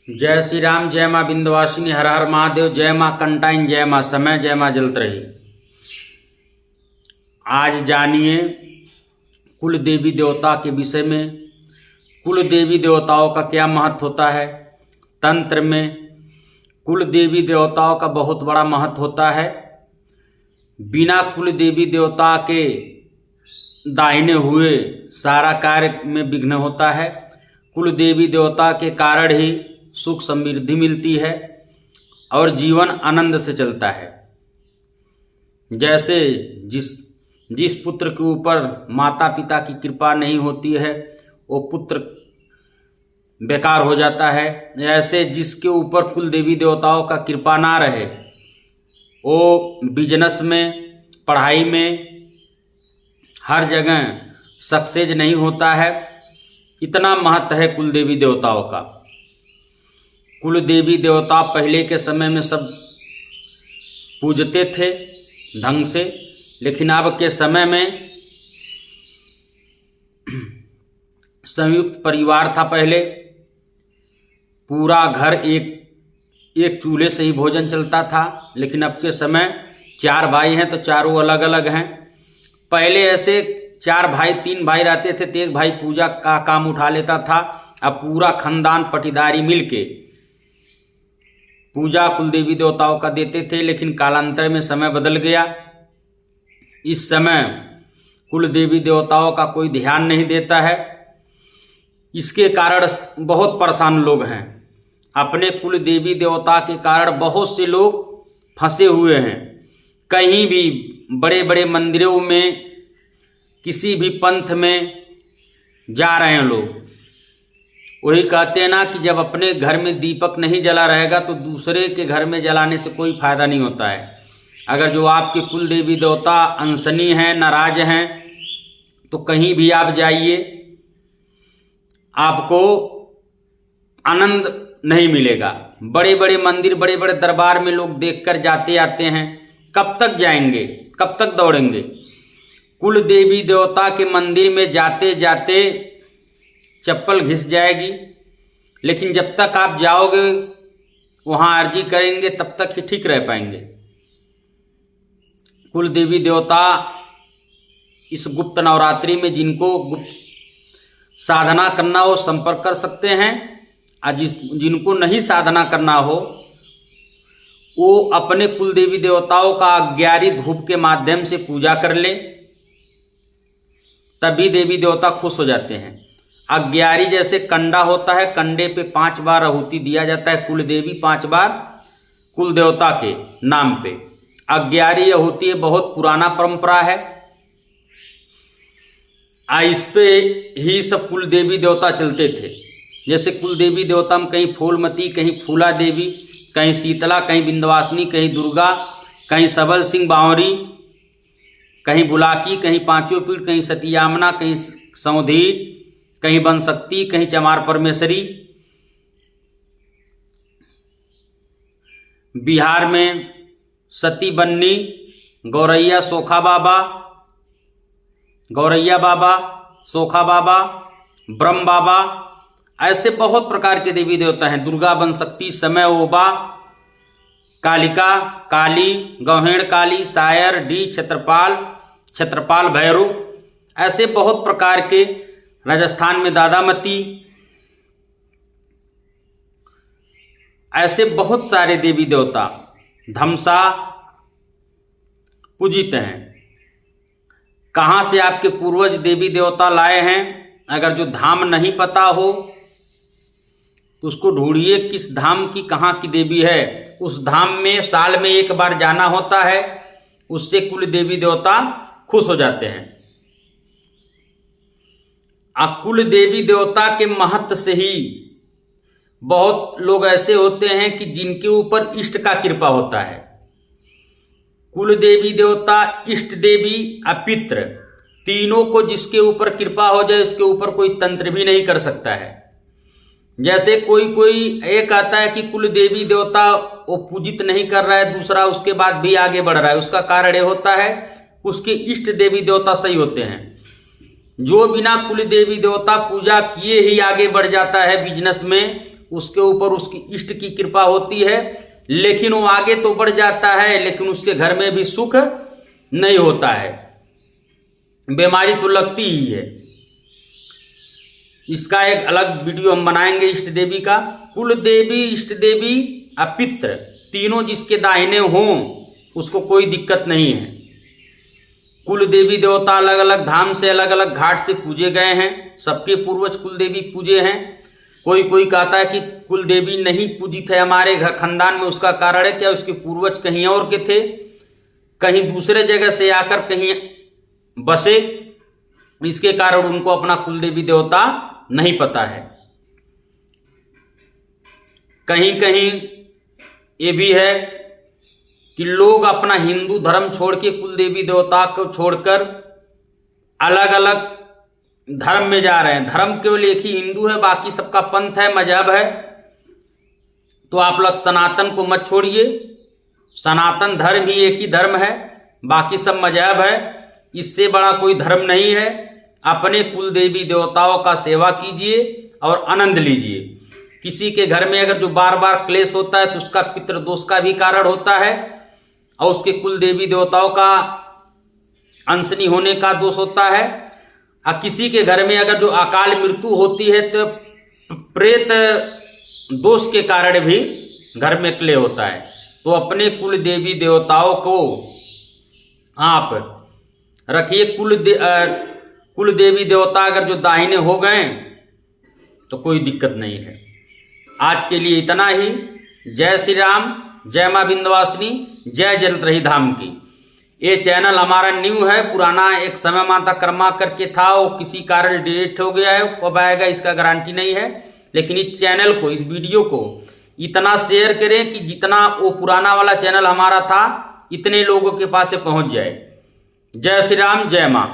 जय श्री राम, जय माँ विंध्यवासिनी, हर हर महादेव, जय माँ कंटाइन, जय माँ समय, जय माँ जलत रही। आज जानिए कुल देवी देवता के विषय में। कुल देवी देवताओं का क्या महत्व होता है। तंत्र में कुल देवी देवताओं का बहुत बड़ा महत्व होता है। बिना कुल देवी देवता के दाहिने हुए सारा कार्य में विघ्न होता है। कुल देवी देवता के कारण ही सुख समृद्धि मिलती है और जीवन आनंद से चलता है। जैसे जिस पुत्र के ऊपर माता पिता की कृपा नहीं होती है वो पुत्र बेकार हो जाता है। ऐसे जिसके ऊपर कुल देवी देवताओं का कृपा ना रहे वो बिजनेस में, पढ़ाई में, हर जगह सक्सेस नहीं होता है। इतना महत्व है कुल देवी देवताओं का। कुल देवी देवता पहले के समय में सब पूजते थे ढंग से, लेकिन अब के समय में संयुक्त परिवार था। पहले पूरा घर एक चूल्हे से ही भोजन चलता था, लेकिन अब के समय 4 भाई हैं तो चारों अलग अलग हैं। पहले ऐसे 4 भाई 3 भाई रहते थे तो एक भाई पूजा का काम उठा लेता था। अब पूरा खानदान पटीदारी मिलके पूजा कुल देवी देवताओं का देते थे, लेकिन कालांतर में समय बदल गया। इस समय कुल देवी देवताओं का कोई ध्यान नहीं देता है। इसके कारण बहुत परेशान लोग हैं। अपने कुल देवी देवता के कारण बहुत से लोग फंसे हुए हैं। कहीं भी बड़े बड़े मंदिरों में, किसी भी पंथ में जा रहे हैं लोग, वही कहते हैं ना कि जब अपने घर में दीपक नहीं जला रहेगा तो दूसरे के घर में जलाने से कोई फायदा नहीं होता है। अगर जो आपके कुल देवी देवता अनशनी हैं, नाराज हैं, तो कहीं भी आप जाइए आपको आनंद नहीं मिलेगा। बड़े बड़े मंदिर, बड़े बड़े दरबार में लोग देखकर जाते आते हैं, कब तक जाएंगे, कब तक दौड़ेंगे। कुल देवी देवता के मंदिर में जाते जाते चप्पल घिस जाएगी, लेकिन जब तक आप जाओगे वहाँ अर्जी करेंगे तब तक ही ठीक रह पाएंगे। कुल देवी देवता इस गुप्त नवरात्रि में जिनको गुप्त साधना करना हो संपर्क कर सकते हैं, और जिनको नहीं साधना करना हो वो अपने कुल देवी देवताओं का 11 धूप के माध्यम से पूजा कर ले, तभी देवी देवता खुश हो जाते हैं। 11 जैसे कंडा होता है, कंडे पे 5 बार आहुति दिया जाता है। कुल देवी 5 बार कुल देवता के नाम पे 11 आहुति बहुत पुराना परंपरा है। इस पे ही सब कुल देवी देवता चलते थे। जैसे कुल देवी देवता में कहीं फूलमती, कहीं फूला देवी, कहीं शीतला, कहीं विंध्यवासिनी, कहीं दुर्गा, कहीं सबल सिंह बावरी, कहीं बुलाकी, कहीं पांचों पीठ, कहीं सतीयामना, कहीं सौधी, कहीं बनशक्ति, कहीं चमार परमेश्वरी। बिहार में सती बन्नी, गौरैया सोखा बाबा, गौरैया बाबा, सोखा बाबा, ब्रह्म बाबा, ऐसे बहुत प्रकार के देवी देवता हैं। दुर्गा, बनशक्ति, समय ओबा, कालिका, काली, गौहेण काली, सायर, डी, छत्रपाल भैरव, ऐसे बहुत प्रकार के। राजस्थान में दादामती, ऐसे बहुत सारे देवी देवता धमसा पूजित हैं। कहाँ से आपके पूर्वज देवी देवता लाए हैं, अगर जो धाम नहीं पता हो तो उसको ढूंढिए किस धाम की कहाँ की देवी है। उस धाम में साल में एक बार जाना होता है, उससे कुल देवी देवता खुश हो जाते हैं। कुल देवी देवता के महत्व से ही बहुत लोग ऐसे होते हैं कि जिनके ऊपर इष्ट का कृपा होता है। कुल देवी देवता, इष्ट देवी और पितृ, तीनों को जिसके ऊपर कृपा हो जाए उसके ऊपर कोई तंत्र भी नहीं कर सकता है। जैसे कोई ये कहता है कि कुल देवी देवता वो पूजित नहीं कर रहा है, दूसरा उसके बाद भी आगे बढ़ रहा है, उसका कारण ये होता है उसके इष्ट देवी देवता सही होते हैं। जो बिना कुल देवी देवता पूजा किए ही आगे बढ़ जाता है बिजनेस में, उसके ऊपर उसकी इष्ट की कृपा होती है, लेकिन वो आगे तो बढ़ जाता है, लेकिन उसके घर में भी सुख नहीं होता है, बीमारी तो लगती ही है। इसका एक अलग वीडियो हम बनाएंगे इष्ट देवी का। कुल देवी, इष्ट देवी, अपित्र तीनों जिसके दाहिने हों उसको कोई दिक्कत नहीं है। कुल देवी देवता अलग अलग धाम से, अलग अलग घाट से पूजे गए हैं, सबके पूर्वज कुल देवी पूजे हैं। कोई कोई कहता है कि कुल देवी नहीं पूजित है हमारे घर खानदान में, उसका कारण है क्या? उसके पूर्वज कहीं और के थे, कहीं दूसरे जगह से आकर कहीं बसे, इसके कारण उनको अपना कुल देवी देवता नहीं पता है। कहीं कहीं ये भी है कि लोग अपना हिंदू धर्म छोड़ के कुल देवी देवता को छोड़कर अलग अलग धर्म में जा रहे हैं। धर्म केवल एक ही हिंदू है, बाकी सबका पंथ है, मजहब है। तो आप लोग सनातन को मत छोड़िए, सनातन धर्म ही एक ही धर्म है, बाकी सब मजहब है, इससे बड़ा कोई धर्म नहीं है। अपने कुल देवी देवताओं का सेवा कीजिए और आनंद लीजिए। किसी के घर में अगर जो बार बार क्लेश होता है तो उसका पितृदोष का भी कारण होता है और उसके कुल देवी देवताओं का अंशनी होने का दोष होता है। और किसी के घर में अगर जो अकाल मृत्यु होती है तो प्रेत दोष के कारण भी घर में क्लेश होता है। तो अपने कुल देवी देवताओं को आप रखिए। कुल देवी देवता अगर जो दाहिने हो गए तो कोई दिक्कत नहीं है। आज के लिए इतना ही। जय श्री राम, जय मां विंध्यवासिनी, जय जलत रही धाम की। ये चैनल हमारा न्यू है, पुराना एक समय माता कर्मा करके था, वो किसी कारण डिलीट हो गया है, कब आएगा इसका गारंटी नहीं है। लेकिन इस चैनल को, इस वीडियो को इतना शेयर करें कि जितना वो पुराना वाला चैनल हमारा था इतने लोगों के पास से पहुंच जाए। जय श्री राम, जय मां।